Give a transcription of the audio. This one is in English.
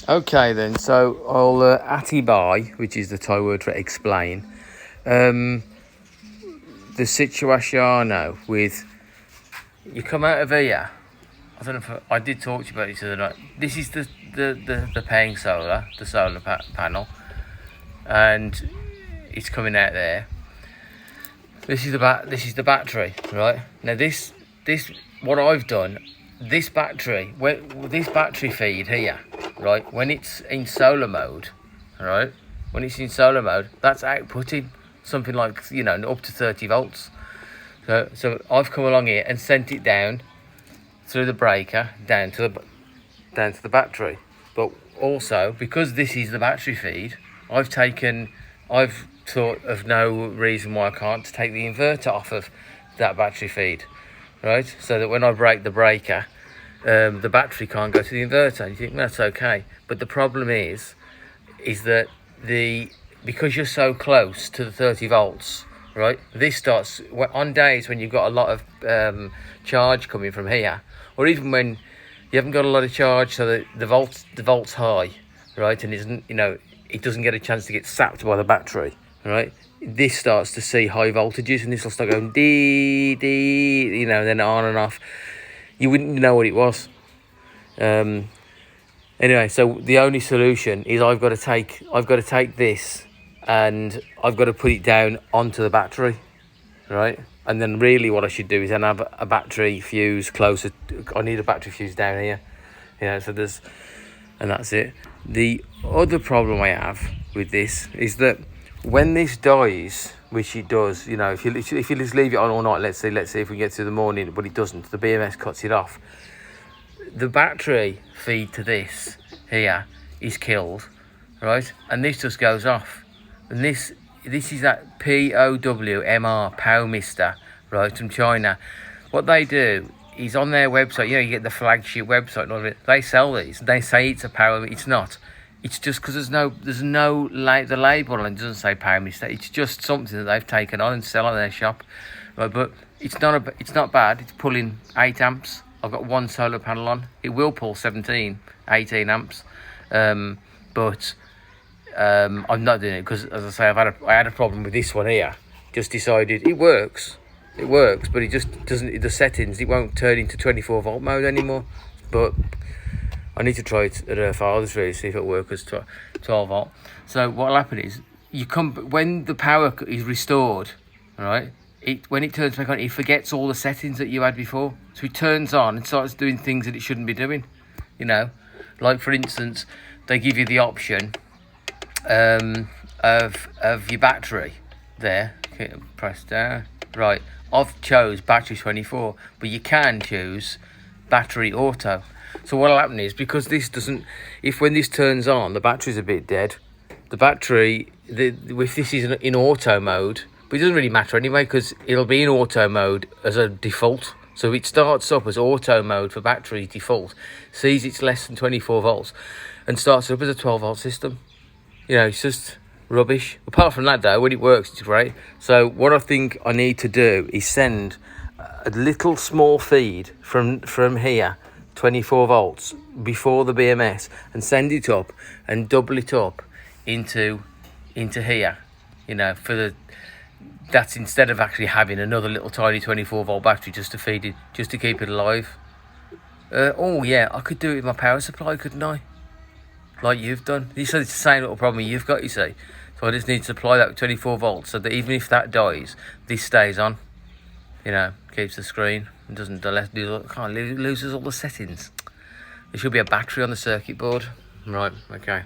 Okay then, so I'll atibai, which is the Thai word for explain, the situation with, you come out of here, I don't know if I did talk to you about this the other night. This is the paying solar, the solar panel, and it's coming out there. This is the battery, right? Now this what I've done, this battery feed here, right? When it's in solar mode, right? When it's in solar mode, that's outputting something like, you know, up to 30 volts. So I've come along here and sent it down through the breaker down to the battery. But also, because this is the battery feed, I've thought of no reason why I can't take the inverter off of that battery feed, right? So that when I break the breaker, the battery can't go to the inverter. And you think, that's okay. But the problem is that because you're so close to the 30 volts, right? This starts on days when you've got a lot of charge coming from here, or even when you haven't got a lot of charge, so that the volt's high, right? And it doesn't get a chance to get sapped by the battery, right? This starts to see high voltages, and this will start going dee dee, then on and off. You wouldn't know what it was. Anyway, so the only solution is I've got to take this and I've got to put it down onto the battery, right? And then really what I should do is then have a battery fuse closer. I need a battery fuse down here, and that's it. The other problem I have with this is that when this dies, which it does, if you just leave it on all night, let's see if we get to the morning, but it doesn't, the BMS cuts it off. The battery feed to this here is killed, right? And this just goes off. And this is that PowMr, PowMr, right, from China. What they do is on their website, you get the flagship website and all of it. They sell these. They say it's a power. It's not. It's just because there's no the label and it doesn't say PowMr. It's just something that they've taken on and sell on their shop, right? But it's not bad. It's pulling 8 amps. I've got one solar panel on. It will pull 18 amps, but I'm not doing it because, as I say, I had a problem with this one here. Just decided it works, but it just doesn't. The settings, it won't turn into 24 volt mode anymore. But I need to try it at her father's really, see if it works as 12 volt. So what'll happen is when the power is restored, right? When it turns back on, it forgets all the settings that you had before. So it turns on and starts doing things that it shouldn't be doing. Like for instance, they give you the option of your battery there. Okay, press down. Right, I've chose battery 24, but you can choose battery auto. So what'll happen is, because this doesn't, when this turns on, the battery's a bit dead. The battery, if this is in auto mode, but it doesn't really matter anyway, because it'll be in auto mode as a default. So it starts up as auto mode for battery default, sees it's less than 24 volts, and starts up as a 12 volt system. It's just rubbish. Apart from that, though, when it works, it's great. So what I think I need to do is send a little small feed from here, 24 volts, before the BMS, and send it up and double it up into here. That's instead of actually having another little tiny 24 volt battery just to feed it, just to keep it alive. Oh yeah, I could do it with my power supply, couldn't I? Like you've done. You said it's the same little problem you've got, you see. So I just need to supply that with 24 volts, so that even if that dies, this stays on. Keeps the screen and loses all the settings. There should be a battery on the circuit board. Right, okay.